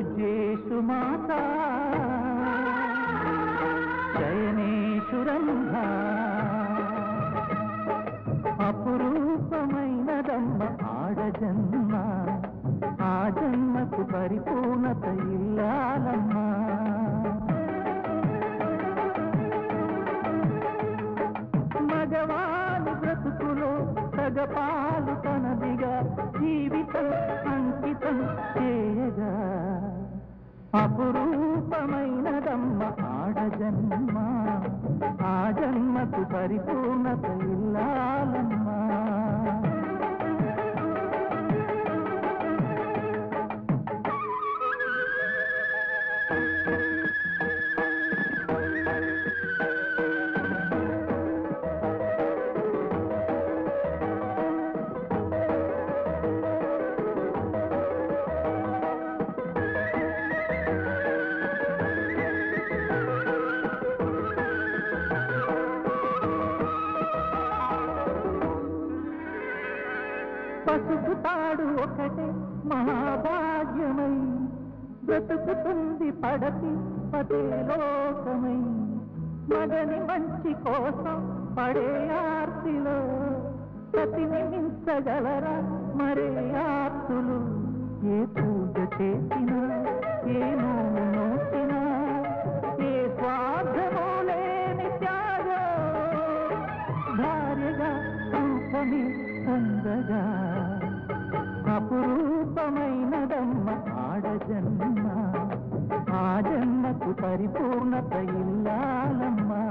పూజ్యేషు మాతా శయనేషు రంభా అపురూపమైనదమ్మ ఆడజన్మ ఆ జన్మకు పరిపూర్ణత ఇల్లాలమ్మా మగవాని బ్రతుకులో సగపాలు తనదిగా జీవితం అంకితం చేయగా అపురూపమైనదమ్మ ఆడజన్మ ఆ జన్మకు పరిపూర్ణత ఇల్లాలమ్మా పసుపుతాడు ఒకటే మహాభాగ్యమై బ్రతుకుతుంది పడతి పదే లోకమై మగని మంచి కోసం పడే ఆర్తిలో పతిని మించగలరా మరే ఆర్తులు ఏ పూజ చేసినా ఏ నోము నోచినా ఏ స్వార్థమో లేని త్యాగం భార్యగా రూపమే పొందగా అపురూపమైనదమ్మ ఆడజన్మ ఆ జన్మకు పరిపూర్ణత ఇల్లాలమ్మా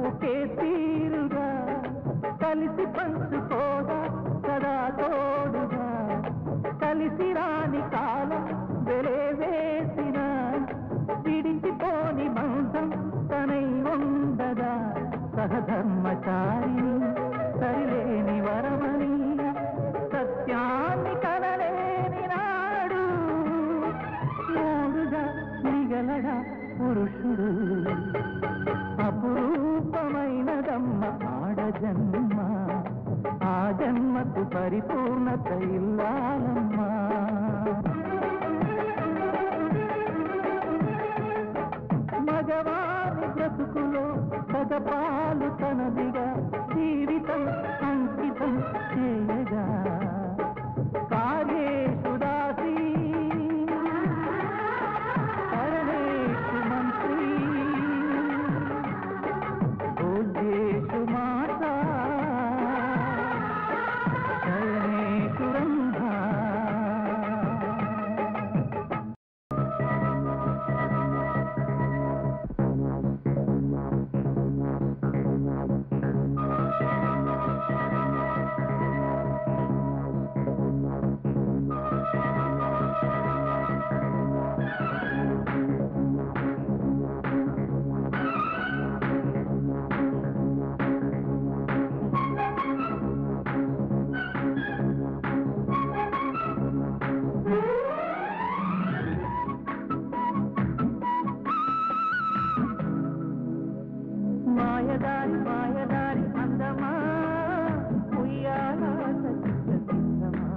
ఒకే తీరుగా కలిసి పంచుకోగా సదా తోడుగా కలిసి రాని కాలం వెలేవేసిన విడిచిపోని బంధం తనై ఉండగా సహధర్మచారి సరిలేని వరమని సత్యాన్ని కనలేని నాడు మూడుగా మిగలడా పురుషుడు అపురూపమైనదమ్మ ఆడజన్మ ఆ జన్మకు పరిపూర్ణత ఇల్లాలమ్మా మగవాని బ్రతుకులో సగపాలు తనదిగా జీవితం అంకితం చేయగా కార్యేషు దాసీ కరణేషు మంత్రీ పూజ్యేషు మాతా శయనేషు రంభా మాయదారి మాయదారి అందమా ఉయ్యాల సచితమా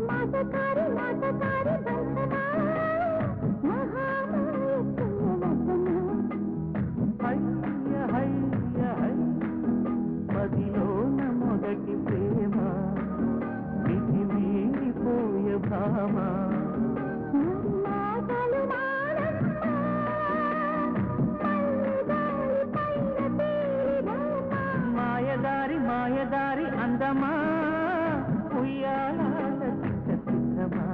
మాటకారి మాటకారి బంధమా హయ్య హయ్య హై పదిలోన మొదటి ప్రేమ విధి మీరిపోయే భామ మాయదారి మాయదారి అందమా ఉయ్యాల సిద్ధమా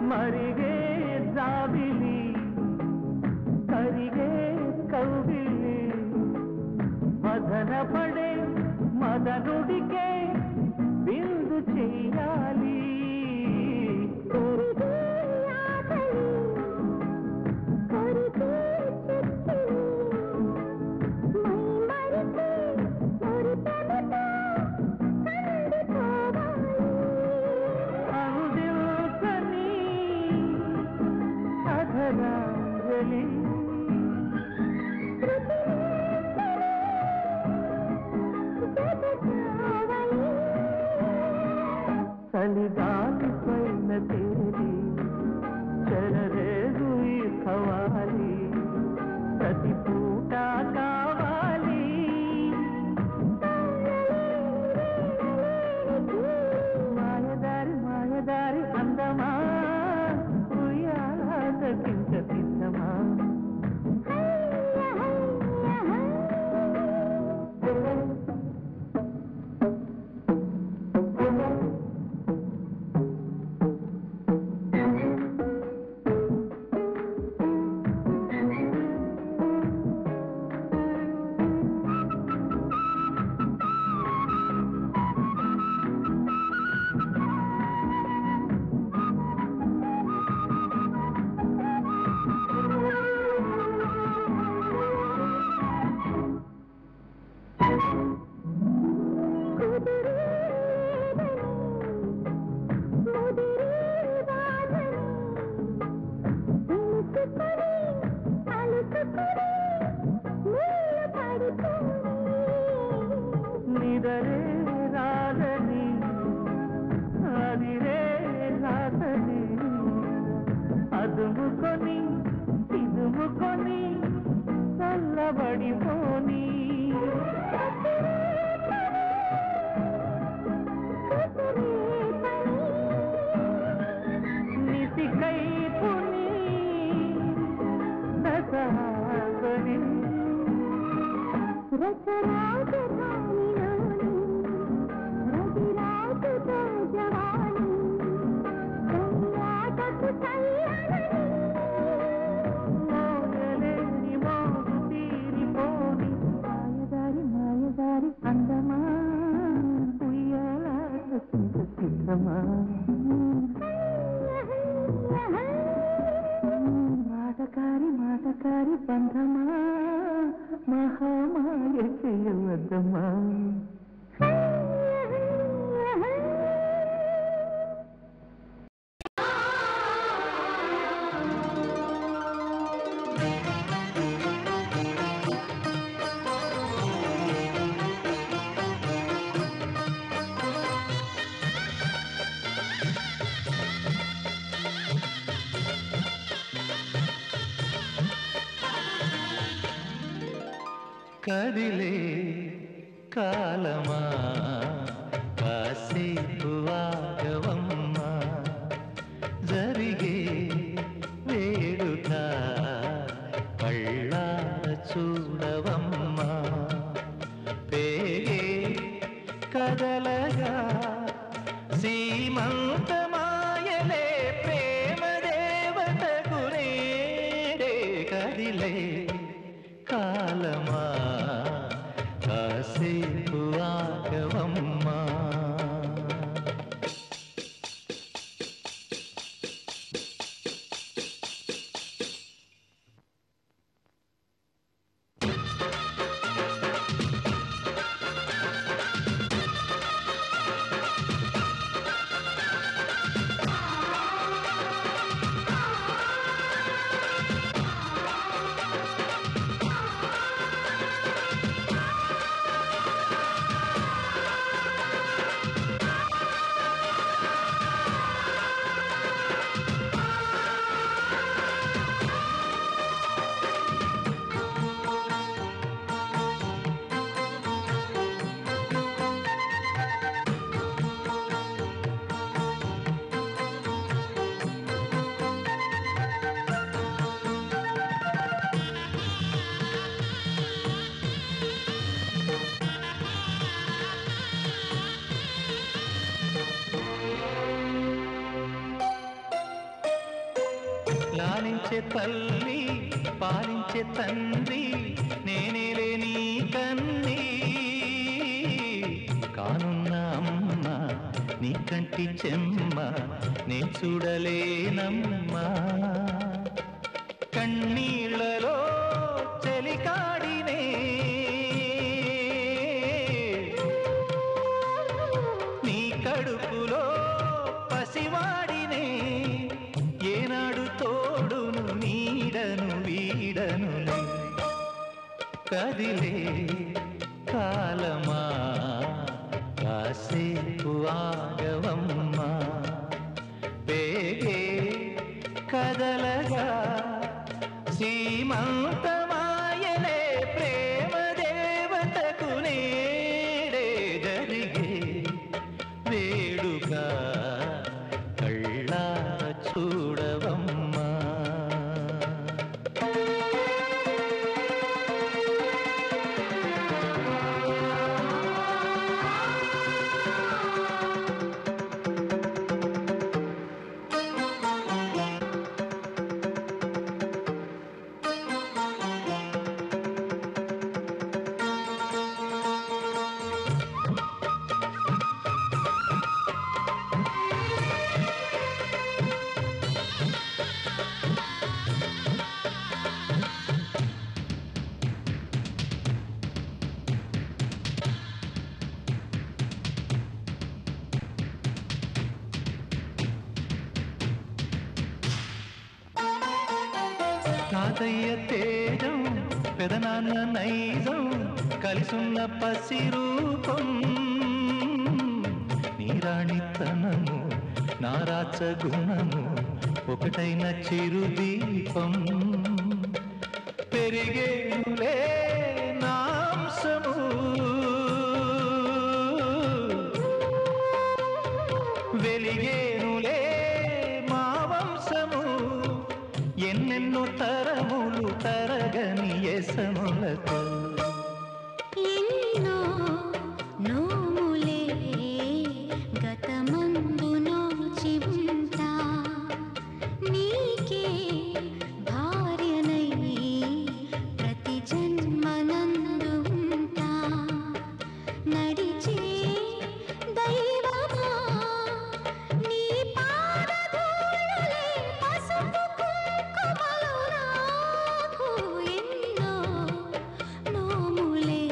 మరిగే జాబిలి కరిగే కౌగిలి మదన పడే మదనుడికే విందు చెయ్యాలి చలిగాలి పైన తేలి చెలరేగు ఈ ఖవాలి ప్రతి పూట కావాలి మాయదారి మాయదారి అందమా ఉయ్యాలకింక సిద్ధమా నిదరే రాదని అదిరే రాదని అదుముకొని ఇదుముకొని చల్లబడిపోని నిసికై పుని దసహాసని మాయదారి మాయదారి అందమా ఉయ్యాలకింక సిద్ధమా మాటకారి మాటకారి బంధమా మహామాయ చేయవద్దమా కదిలే కాలమా కాసేపు ఆగవమ్మా జరిగే వేడుక కళ్ళార చూడవమ్మా పేగే కదలగా సీమంతమాయలే ప్రేమ దేవతకు నేడే కదిలే కాలమా కాసేపు ఆగవమ్మా లాలించే తల్లి పాలించే తండ్రి నేనేలే నీ కన్నీ కానున్న అమ్మ నీ కంటి చెమ్మ నే చూడలేనమ్మా కన్నీళ్లలో చెలికాడినే నీ కడుపులో పసివాడినే ఏనాడు తోడును నీడను వీడను కదిలే కాలమా కాసేపు ఆగవమ్మా పేగే కదలగా సీమంతమాయలే ప్రేమ దేవతకు నేడే జరిగే వేడుక కళ్ళార చూడవమ్మా తాతయ్య తేజం పెదనాన్న నైజం కలిసున్న పసిరూపం నీరాణితనము నారాచ గుణము ఒకటైన చిరుదీపం పెరిగేనులే నాంసము వెలిగేనులే మా వంశము ఎన్నెన్నో తరములు తరగని ఎసములతో ఎన్నో నోములే గతమందు నోచి ఉంటా నీకే భార్యనై ప్రతి జన్మనందు ఉంటా నడిచే దైవమా నీ పాదధూళులే పసుపు కుంకుమలు నాకు ఎన్నో నోములే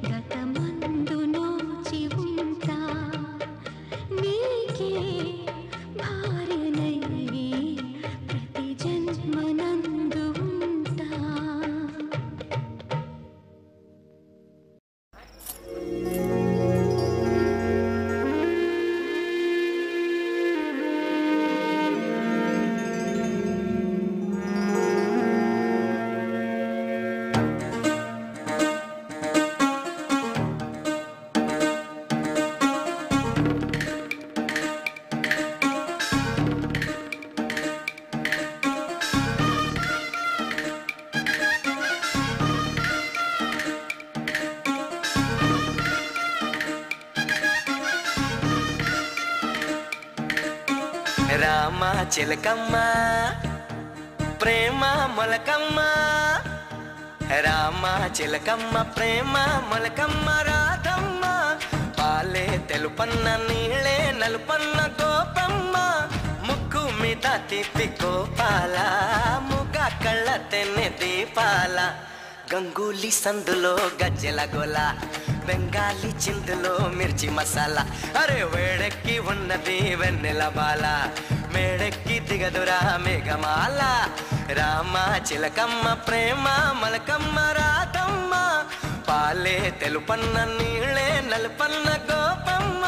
గతమందు నోచి ఉంటా నీకే భార్యనై ప్రతి జన్మనందు ఉంటా రామ చిలకమ్మ ప్రేమ మొలకమ్మ రామ చిలకమ్మ ప్రేమ మొలకమ్మ రాధమ్మ పాలే తెలుపన్న నీళ్ళే నలుపన్న గోపమ్మ ముక్కు మీద తిప్పి గోపాల ముగ కళ్ళ తెన్నె దీపాల గంగూలీ సందులో గజ్జెల గోల బెంగాలీ చిందులో మిర్చి మసాలా అరే వేడెక్కి ఉన్నది వెన్నెల బాల మేడెక్కి దిగదురా మేఘమాల రామ చిలకమ్మ ప్రేమ మలకమ్మ రాధమ్మ పాలే తెలుపన్న నీళ్ళే నలుపన్న గోపమ్మ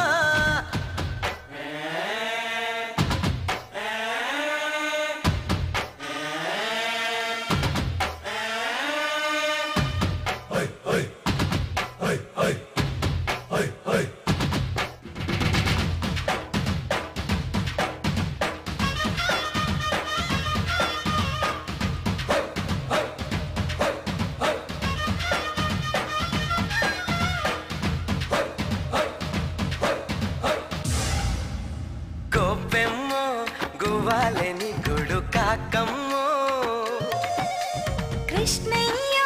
కృష్ణయ్య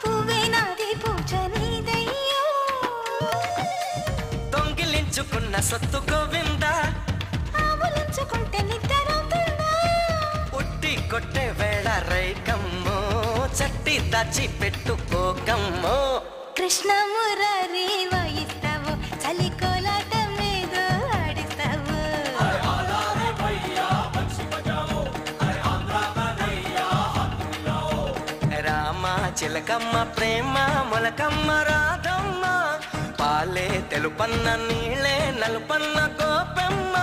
పువ్వే నాది పూజ నీదయ్యో దొంగిలించుకున్న సొత్తు గోవిందా ఆవులించుకుంటే నిద్రవుతుందా ఉట్టి కొట్టే వేళ రైకమ్మో చట్టి దాచి పెట్టుకోకమ్మో కృష్ణ మురారి వాయిస్తావు చలి కోలాటం ఏదో ఆడిస్తావు రామ చిలకమ్మ ప్రేమ మొలకమ్మ రాధమ్మ పాలే తెలుపన్న నీళ్ళే నలుపన్న గోపెమ్మ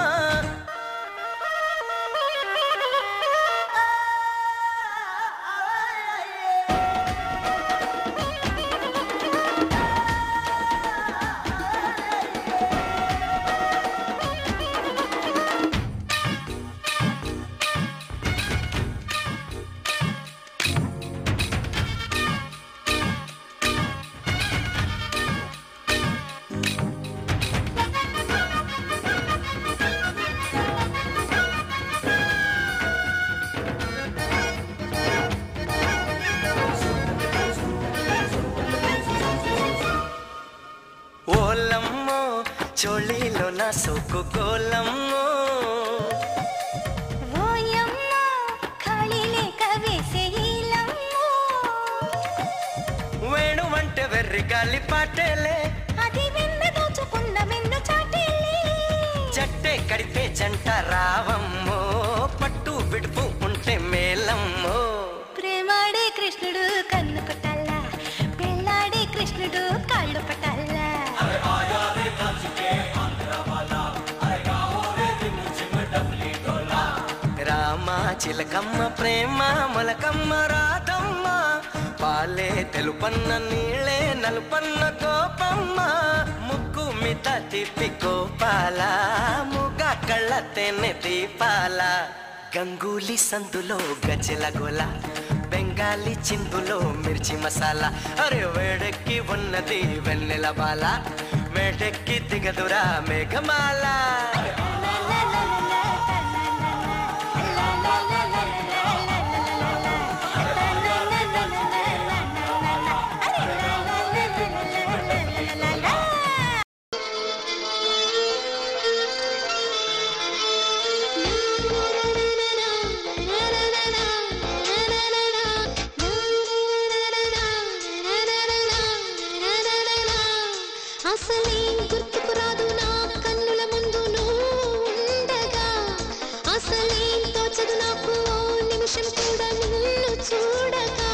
ఓలమ్మో చోళీలో నా సోకు గోలమ్మో ఓయమ్మ ఖాళీ లేక వేసేయిలమ్మో వేణు వంటే వెర్రి గాలి పాటేలే అది వెన్న దోచుకున్న వెన్ను చాటేలే జట్టే కడితే జంట రావమ్మో పట్టు విడుపు ఉంటే మేలమ్మో ప్రేమాడే కృష్ణుడు కన్ను కొట్టాలా పెళ్ళాడే కృష్ణుడు కాళ్ళు పట్టాలా రామ చిలకమ్మ ప్రేమ మొలకమ్మ రాధమ్మ పాలే తెలుపన్న నీళ్ళే నలుపన్న గోపమ్మ ముక్కు మిత తిప్పి గోపాల ముగ కళ్ళ తెన్నె దీపాల గంగూలీ సందులో గజల గోల బెంగాలీ చిందులో మిర్చి మసాలా అరే వేడెక్కి ఉన్నది వెన్నెల బాల మేటెక్కి దిగదురా మేఘమాల అసలేం గుర్తుకు రాదు నా కన్నుల ముందు నువ్వు ఉండగా అసలేం తోచదు నాకు ఓ నిమిషం కూడా నిన్ను చూడగా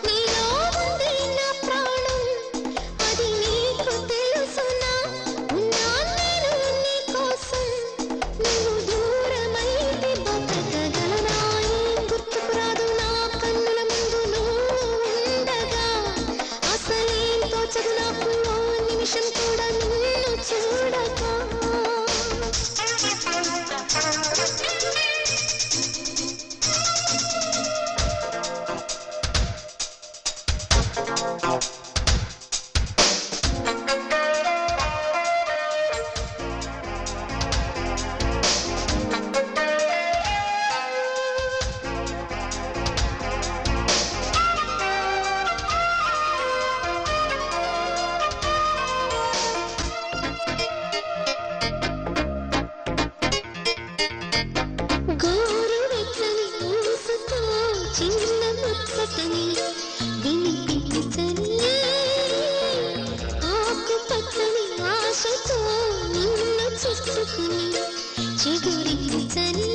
నీలో ఉంది నా ప్రాణం అది నీకు తెలుసునా ఉన్నా నేను నీ కోసం నువ్వు దూరమైతే బతకగలనా ఏం గుర్తుకు రాదు నా కన్నుల ముందు నువ్వు ఉండగా అసలేం తోచదు నాకు ఓ నిమిషం కూడా నిన్ను చూడగా గోరువెచ్చని ఊసుతో చిన్న ముచ్చటని వినిపించని ఆకుపచ్చని ఆశతో నిన్ను చూసుకుని చిగురించని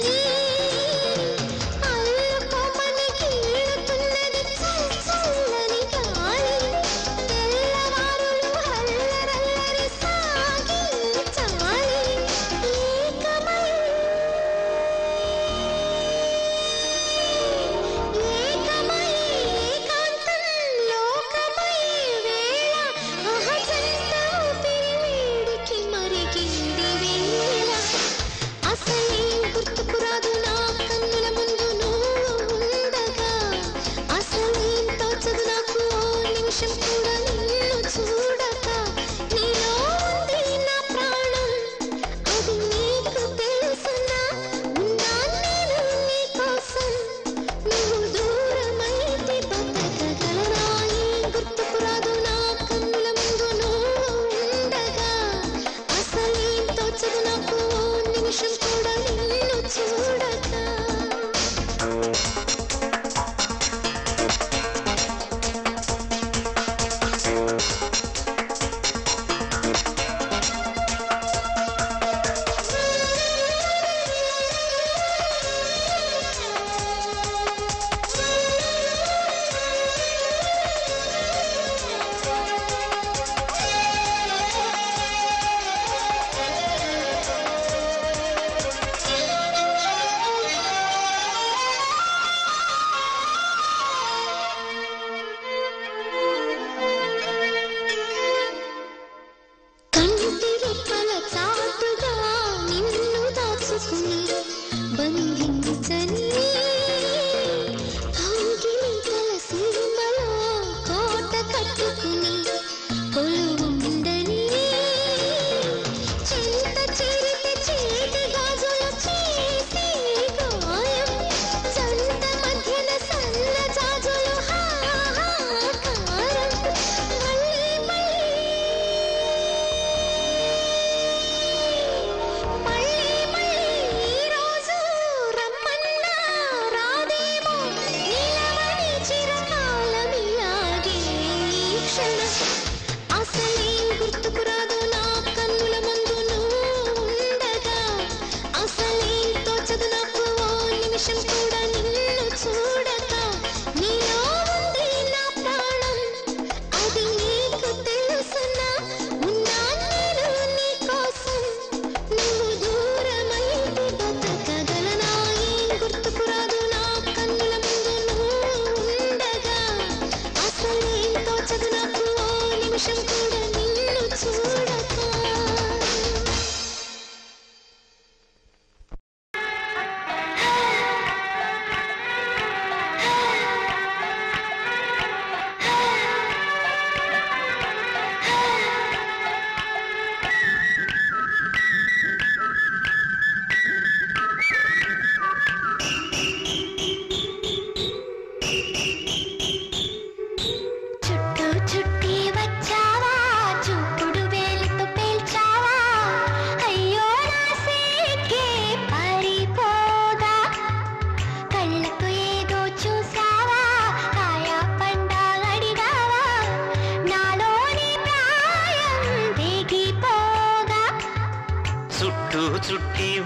అల్లుకోమని కీడుతున్నది చల్లని గాలి తెల్లవారులు హల్లరల్లరి సాగించాలి ఏకమై ఏకాంతం లోకమై వేళ అహజంత ఊపిరి వేడికి మరిగింది వేళ అసలేం గుర్తుకు రాదు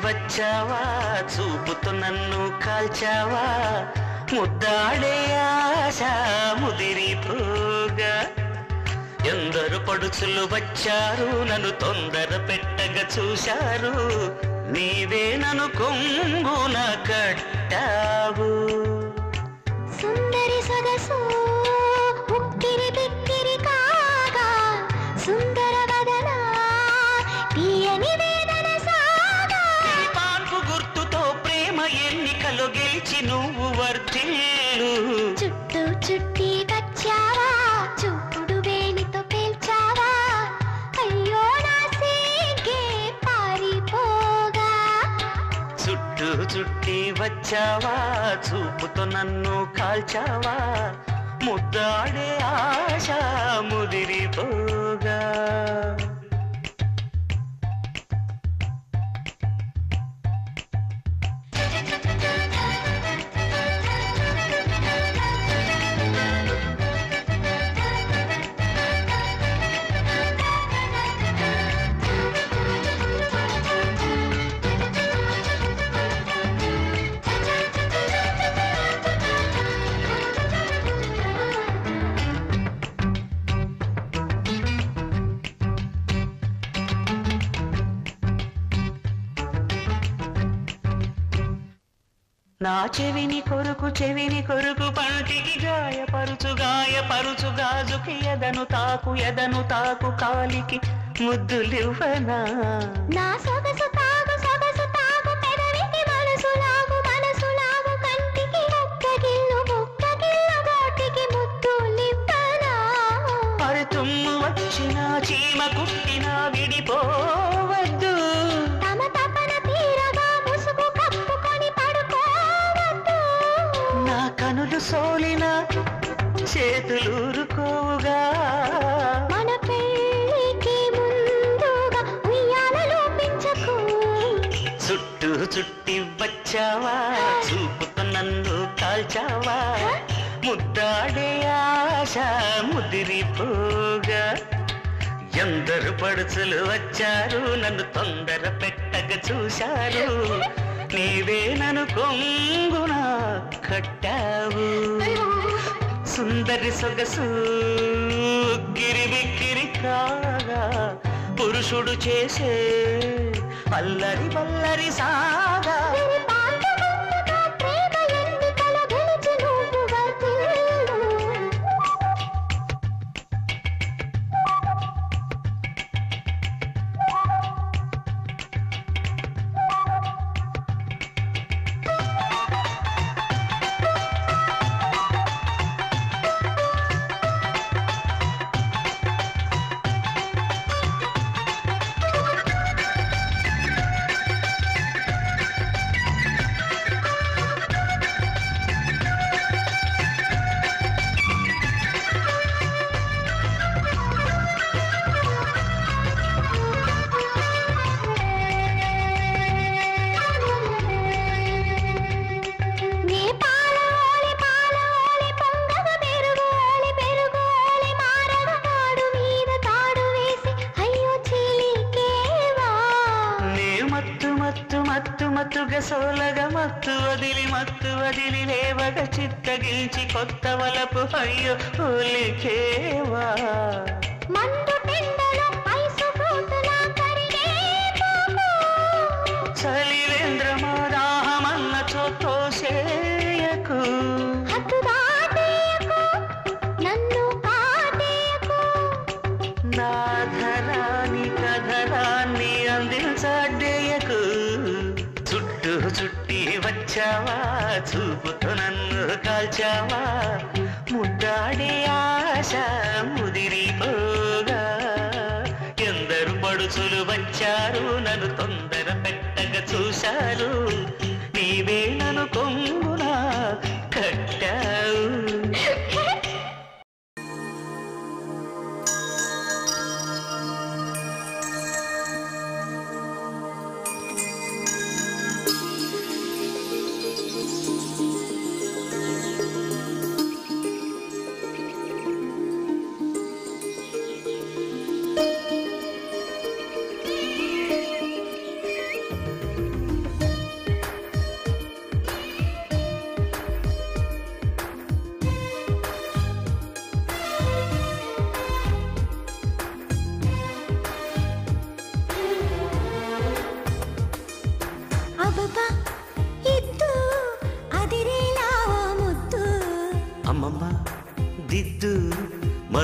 వచ్చావా చూపుతూ నన్ను కాల్చావా ముద్దాడే ఆశ ముదిరిపోగా ఎందరు పడుచులు వచ్చారు నన్ను తొందర పెట్టగా చూశారు నీవే నన్ను కొంగున కట్టావు సుందరి సొగసు ఉక్కిరి బిక్కిరి కాగా సుందర వదన తీయని వేదన సాగా పాన్పు గుర్తుతో ప్రేమ ఎన్నికలో గెలిచి నువ్వు వర్ధిల్లు చుట్టూ చుట్టి వచ్చావా చూపుడు వేణితో పేల్చావా అయ్యో నా సిగ్గే పారిపోగా చుట్టూ చుట్టి వచ్చావా చూపుతో నన్ను కాల్చావా ముద్దాడే ఆశ ముదిరిపోగా నా చెవిని కొరుకు పంటికి గాయపరుచు గాజుకి ఎదను తాకు కాలికి ముద్దులివ్వనా నా సొగసు తాగు పెదవికి మనసు లాగు కంటికి ఒక్కగిల్లు గోటికి ముద్దులివ్వనా అరే తుమ్ము వచ్చిన చీమ కుట్టిన విడిపోవద్దు తమ తపన తీరగా ముసుగు కప్పుకొని పడుకోవద్దు నా కనులు సోలిన చేతులూరుకోగా మన పెళ్ళికి ముందుగా ఉయ్యాలలో పెంచకు చుట్టూ చుట్టి వచ్చావా చూపుతో నన్ను కాల్చావా ముద్దాడే ఆశ ముదిరిపోగా ఎందరు పడుచులు వచ్చారు నన్ను తొందర పెట్టగా చూశారు నీవే నన్ను కొంగున కట్టావు సుందరి సొగసు గిరిబిక్కిరి కాగా పురుషుడు చేసే అల్లరి సాగా ప్రేమ ఎన్నికల గెలిచి నువ్వు వర్ధిల్లు మత్తుగా సోలగా మత్తు వదిలి లేవగా చిత్తగించి కొత్త వలపు అయ్యో ఒలికేవా మండు టెండలో ఐసు ఫ్రూటులా కరిగే పోకు చలివేంద్రమా దాహమన్న చోతోసేయకు హద్దు దాటేయకు నన్ను కాటేయకు నా ధరాని కధరాన్ని అందించడేయకు చుట్టూ చుట్టి వచ్చావా చూపుతో నన్ను కాల్చావా ముద్దాడే ఆశ ముదిరిపోగా ఎందరు పడుచులు వచ్చారు నన్ను తొందర పెట్టగా చూశారు నీవే నన్ను కొంగున కట్టావు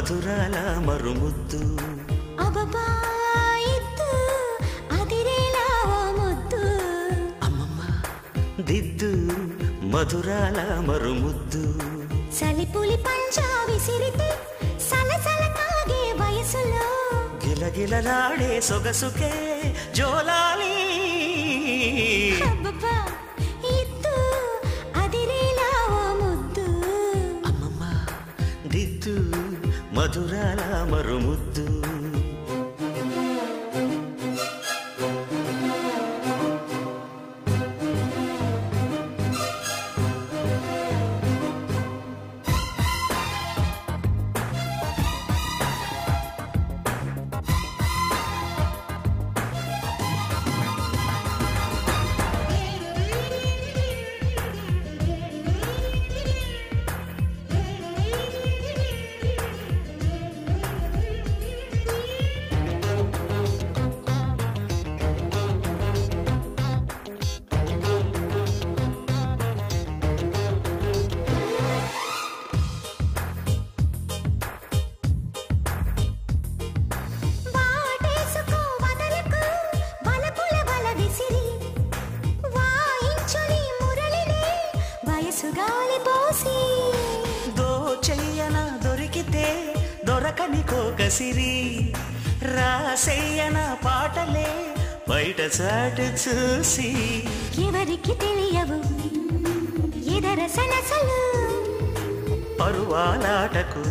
మధురాల మరుముద్దు అబ్బబ్బా ఇద్దు అదిరేలా ఓ ముద్దు అమ్మమ్మ దిద్దు మధురాల మరుముద్దు సలిపులి పంచా విసిరితే సలసల కాగే వయసులో గిలగిలలాడే సొగసుకే జోలాలి అబ్బబ్బా ఇద్దు అదిరేలా ఓ ముద్దు అమ్మమ్మ దిద్దు మధురాల మరుముద్దు వాటేసుకో వదలకు వలపుల వల విసిరి వాయించుని మురళిని వయసు గాలి పోసి దోచెయ్యన దొరికితే దొరకని కోకసిరి రాసెయ్యన పాటలే బయట చాటు చూసి ఎవరికి తెలియవు ఎదర సనసలు పరువాలాటకు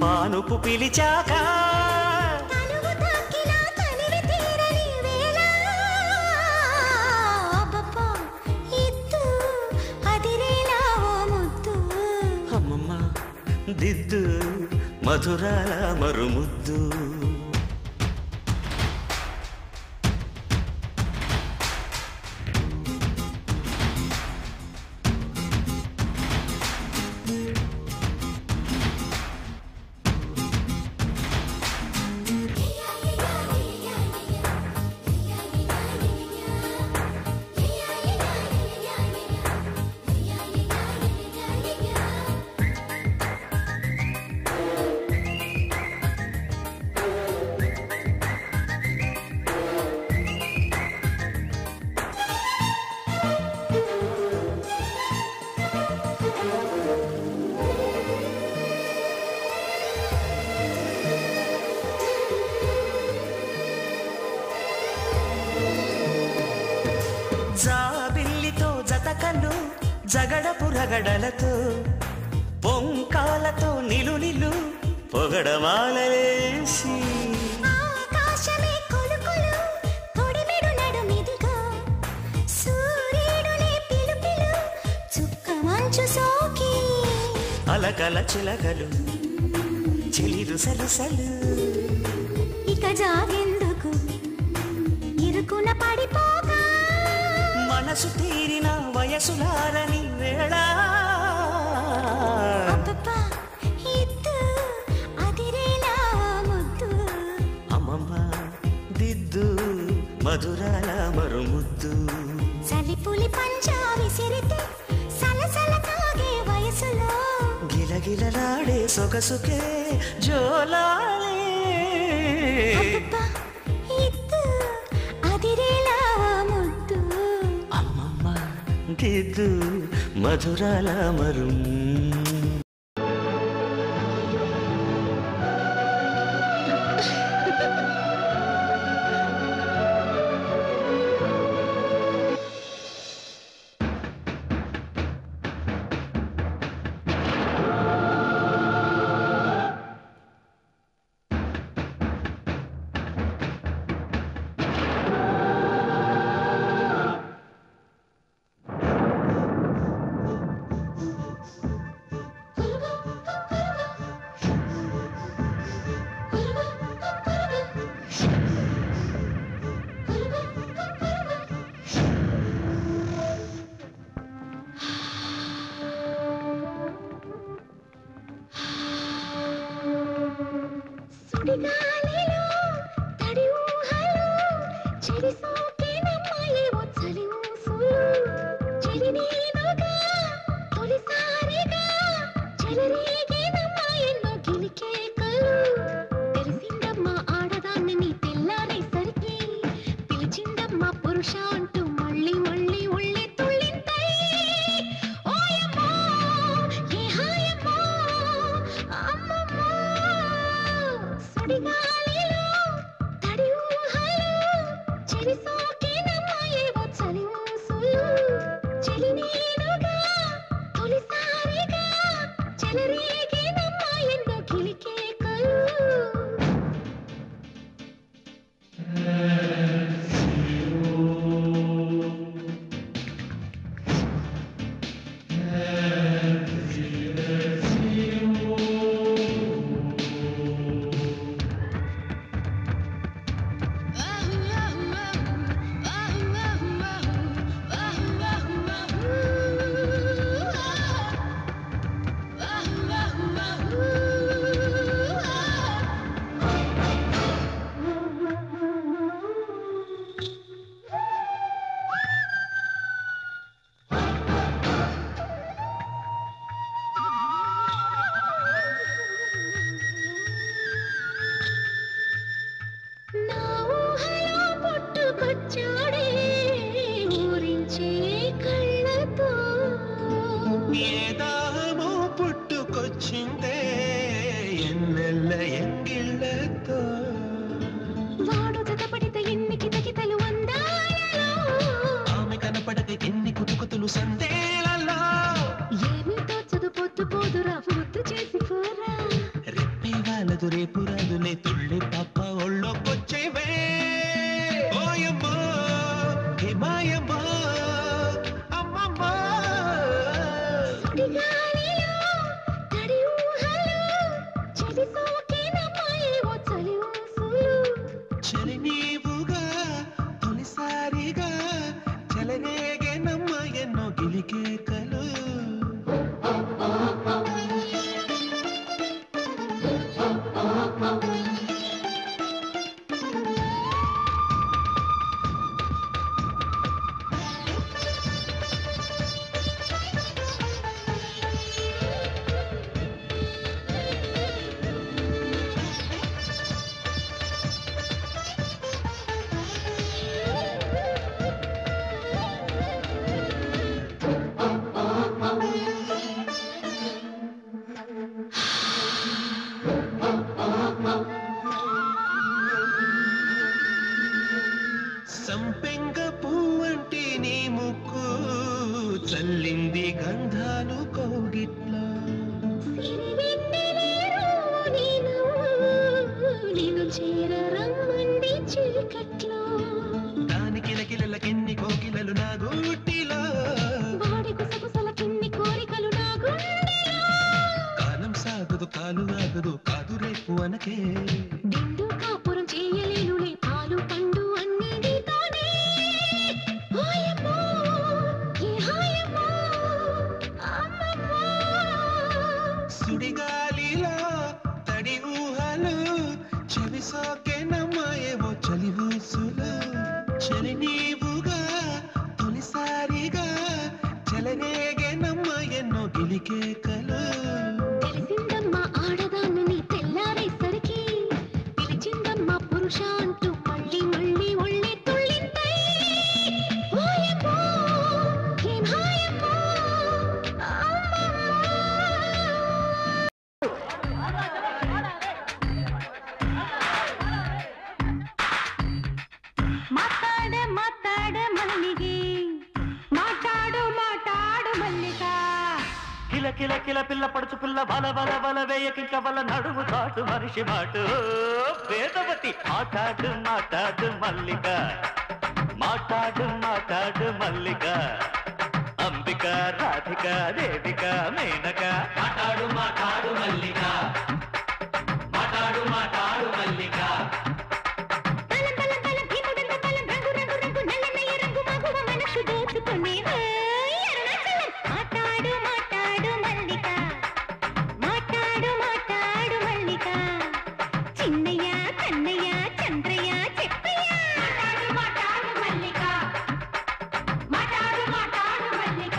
పానుపు పిలిచాక తనువు తాకిన తనివి తీరని వేళ అబ్బబ్బా ఇద్దు అదిరేలా ఓ ముద్దు అమ్మమ్మ దిద్దు మధురాల మరుముద్దు జాబిల్లితో జతకలు జగడపు రగడలతో పొంకాలతో నిలు పొగడమాలవేసి ఆకాశమే కొలుకొలు తొడిమెడు నడుమిదిగో సూర్యుడునే పిలుపిలు చుక్క మంచు సోకి అలకల చిలకలు చిలిరు సలుసలు ఇక జాగెందుకు ఇరుకున పడిపోక మనసు తీరిన వయసులారని వేళ అబ్బబ్బా ఇద్దు అదిరేలా ఓ ముద్దు అమ్మమ్మ దిద్దు మధురాల మరుముద్దు సలిపులి పంచా విసిరితే సలసల కాగే వయసులో గిలగిలలాడే సొగసుకే జోలాలి అబ్బబ్బా ఇద్దు అదిరేలా ఓ ముద్దు అమ్మమ్మ దిద్దు మధురాల మరుం సుడిగాలిలో తడి ఊహలో చెడి సోకేనమ్మాయేవో చలి ఊసులు చెలినేనుగా తొలిసారిగా చెలరేగేనమ్మా ఎన్నో గిలికే ఏ దాహము పుట్టుకొచ్చిందే ఎన్నెల్ల ఎంగిళ్ళతో వాడు జతపడితే ఎన్ని కితకితలు అందాలలో ఆమె కనపడక ఎన్ని కుతుకుతులు సందేలలో ఏమీ తోచదు పొద్దు పోదురా గుర్తు చేసి పోరా రెప్పే వాళ్ళదు రేపు రాదులే తుళ్ళి పాప ఒళ్ళొకొచ్చేవే ఓయమ్మో హే మాయమ్మో అమ్మమ్మో సుడిగాలిలో తడి ఊహలో చెలి సోకేనమ్మాయేవో చలి ఊసులు చలి నీవుగా తొలిసారిగా చలనేగేనమ్మ ఎన్నో గిలికేకలు సంపెంగ పువ్వంటి నీ ముక్కు చల్లింది గంధాలు కౌగిట్లో నేను చేర రమ్మంది చిలికట్లో దాని కిలకిలలకెన్ని కోకిలలు నా గూటిలో వాడి కుసకుసలకెన్ని కోరికలు నా గుండెలో కాలం సాగదు కాలు ఆగదు కాదు రేపు అనకే నిండు కాపురం చేయలేనులే పాలు పండు అన్ని నీతోనే హాయమ్మో ఏ హాయమ్మో అమ్మమ్మో సుడిగాలిలో తడి ఊహలు చెవి సోకేనమ్మాయేవో చలి ఊసులు చలి నీవుగా తొలిసారిగా చలనేగేనమ్మ ఎన్నో గిలికేకలు తెలిసిందమ్మా ఆడదాన్ని నీ తెల్లారేసరికి పిలిచిందమ్మా పురుష అంటూ మళ్ళీ మళ్ళీ ఒళ్ళే తుళ్ళింతై హాయమ్మో ఏం హాయమ్మో మాట్లాడే మాట్లాడే మల్లిగి మాట్లాడు మాట్లాడు మల్లిక కిల కిల కిల పిల్ల పడుచు పిల్ల బల బల బల వేయకింక వల్ల నడుము చాటు మనిషి మాటు వేదవతి మాట్లాడు మాట్లాడు మల్లిక మాట్లాడు మాట్లాడు మల్లిక అంబిక రాధిక దేవిక మేనక మాట్లాడు మాట్లాడు మల్లిక మాట్లాడు మాట్లాడు మల్లిక తలం తలం తలం భీముడంత తలం రంగు రంగు రంగు నల్లనయ్య రంగు మగువ మనసు దోచుకుని అరుణాచలం మాట్లాడు మాట్లాడు మల్లిక మాట్లాడు మాట్లాడు మల్లిక చిన్నయ్య కన్నయ్య చంద్రయ్య చెప్పయ్య మాట్లాడు మాట్లాడు మల్లిక మాట్లాడు మాట్లాడు మల్లిక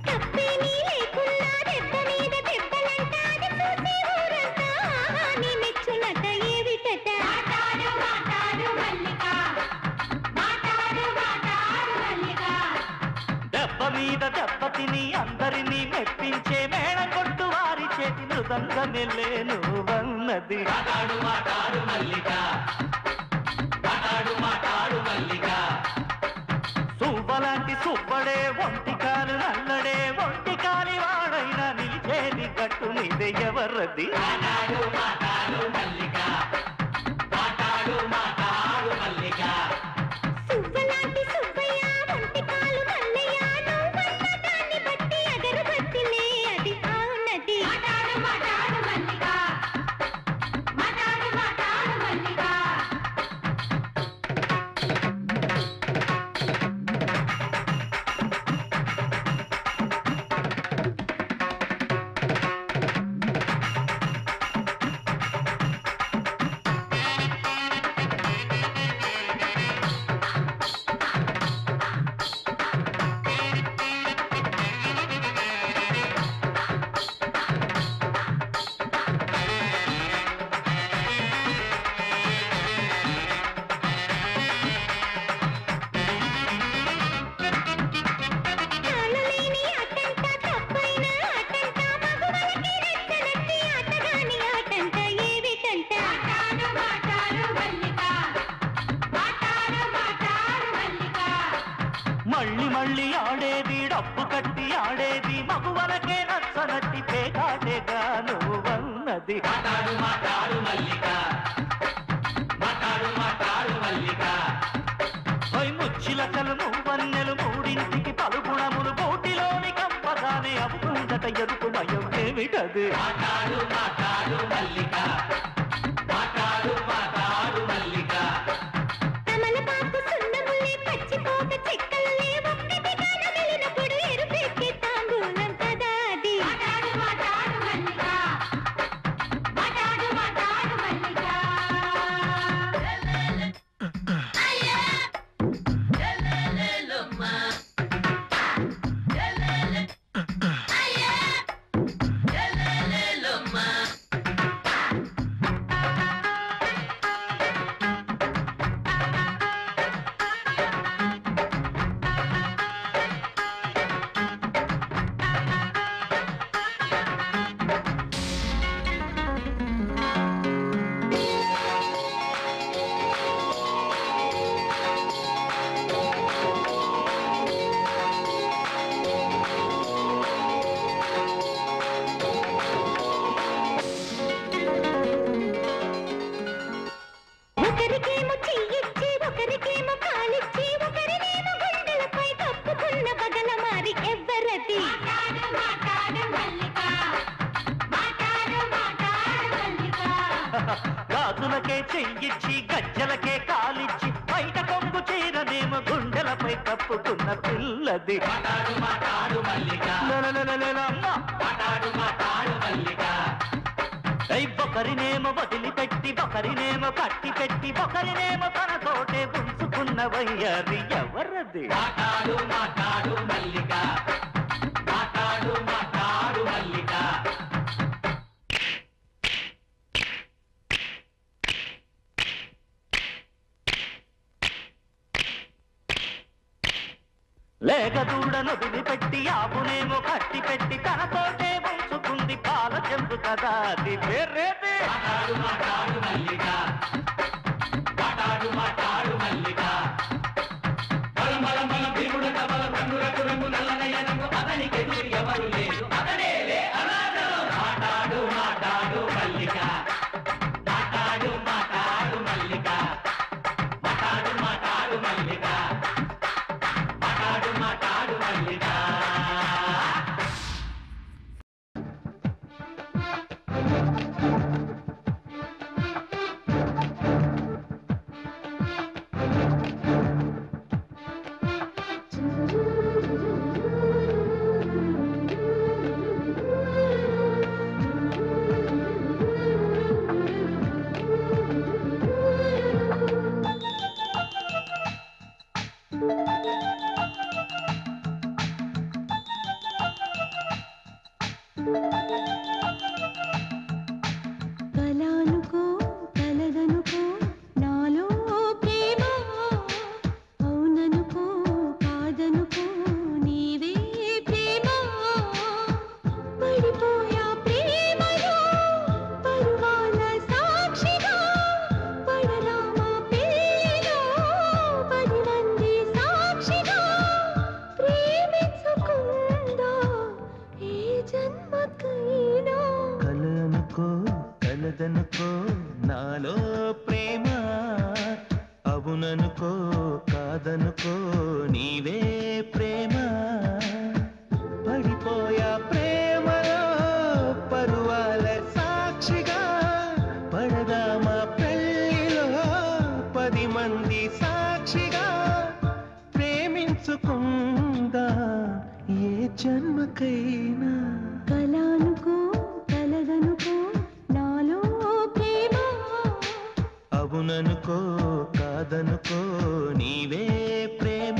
తప్పేమీ లేకున్నా దెబ్బ మీద దెబ్బలంటాది చూసి ఊరంతా నీ మెచ్చునట ఏవిటట మాట్లాడు మాట్లాడు మల్లిక మాట్లాడు మాట్లాడు మల్లిక దెబ్బ మీద దెబ్బ తిని అందరినీ మెప్పించే మేళం కొట్టు వారి చేతి మృదంగమెల్లే నువ్వన్నది మాట్లాడు మాట్లాడు మల్లిక మాట్లాడు మాట్లాడు మల్లిక సువ్వలాంటి సువ్వడే ఒంటికాలు నల్లడే ఒంటికాలి వాడైనా నిలిచేది గట్టు నీదే ఎవర్రది మాట్లాడు మాట్లాడు మల్లిక మాట్లాడు మాట్లాడు మల్లిక సువ్వలాంటి సువ్వయ్య ఒంటి కాలు నల్లయ్య నువ్వన్న దాన్ని బట్టి అగరబత్తిలే అది అవునది మాట్లాడు మాట్లాడు మల్లిక మాట్లాడు మాట్లాడు మల్లిక కప్పు కట్టి ఆడేది మగువలకే నచ్చనట్టి పేకాటేగా నువ్వన్నది మాట్లాడు మాట్లాడు మల్లిక మాట్లాడు మాట్లాడు మల్లిక ఓయ్ ముచ్చిలకలు నువ్వన్నెలు మూడింటికి పలుగుణములు బోటిలోని కంపగానే అవుతుందట ఎరుకుమయం ఏమిటది మాట్లాడు మాట్లాడు మల్లిక మాట్లాడు మాట్లాడు మల్లిక తమలపాకు సున్నములే పచ్చిపోక చెక్కలే ఒక్కటిగా నమిలినప్పుడు ఎరుపెక్కి తాంబూలం కదా అది మాట్లాడు మాట్లాడు మల్లిక మాట్లాడు మాట్లాడు మల్లిక అయ్యా లెలెలెలమ్మా లెలెలె అయ్యా లెలెలెలమ్మా ఒకరికేమో చెయ్యిచ్చి ఒకరికేమో కాలిచ్చి ఒకరినేమో గుండెలపై కప్పుకున్న బగల మారి ఎవ్వరది మాట్లాడు మాట్లాడు మల్లిక మాట్లాడు మాట్లాడు మల్లిక గాజులకే చెయ్యిచ్చి గజ్జలకే కాలిచ్చి బయట కొంగు చీరనేమో గుండెలపై కప్పుకున్న పిల్లది మాట్లాడు మాట్లాడు మల్లిక మాట్లాడు మాట్లాడు మల్లిక ఒకరినేమో వదిలిపెట్టి ఒకరినేమో కట్టి పెట్టి ఒకరినేమో తన తోటే ఉంచుకున్న వయ్యారి ఎవరది మాట్లాడు మాట్లాడు మల్లిక మాట్లాడు మాట్లాడు మల్లిక లేక దూడను వదిలిపెట్టి ఆపునేమో కట్టి పెట్టి తనతోటే ఉంచుకుంది పాల చెంపు కదా అది వేరేది మాట్లాడు మాట్లాడు మల్లిక మాట్లాడు మాట్లాడు మల్లిక బలం బలం బలం భీముడు కబల రంగు రంగు రంగు నల్లనయ్య రంగు అతనికి ఎదురు ఎవరు లేదు అతనే అన్నాడు మాట్లాడు మాట్లాడు మల్లిక మాట్లాడు మాట్లాడు మల్లిక మాట్లాడు మాట్లాడు మల్లిక మాట్లాడు మాట్లాడు మల్లిక కలానుకో కలదనుకో నాలో ప్రేమ అవుననుకో కాదనుకో నీవే ప్రేమ పడిపోయా ప్రేమలో పరువాల సాక్షిగా పడరామా పెళ్ళిలో 10 మంది సాక్షిగా ప్రేమించుకుందా ఏ జన్మకైనా కలనుకో కలదనుకో నాలో ప్రేమ అవుననుకో కాదనుకో నీవే ప్రేమ పడిపోయా ప్రేమలో పరువాల సాక్షిగా పడదామా పెళ్ళిలో 10 మంది సాక్షిగా ప్రేమించుకుందా ఏ జన్మకైనా కలానుకో కలదనుకో నాలో ప్రేమ అవుననుకో కాదనుకో నీవే ప్రేమ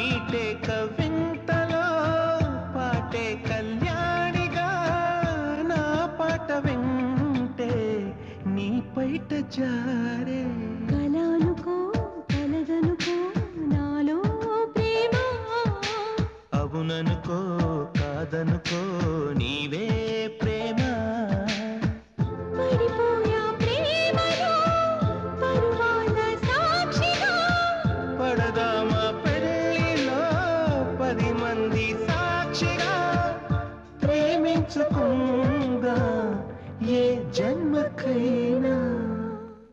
మీటే కవింతలో పాటే కళ్యాణిగా నా పాట వింటే నీ పైట జారే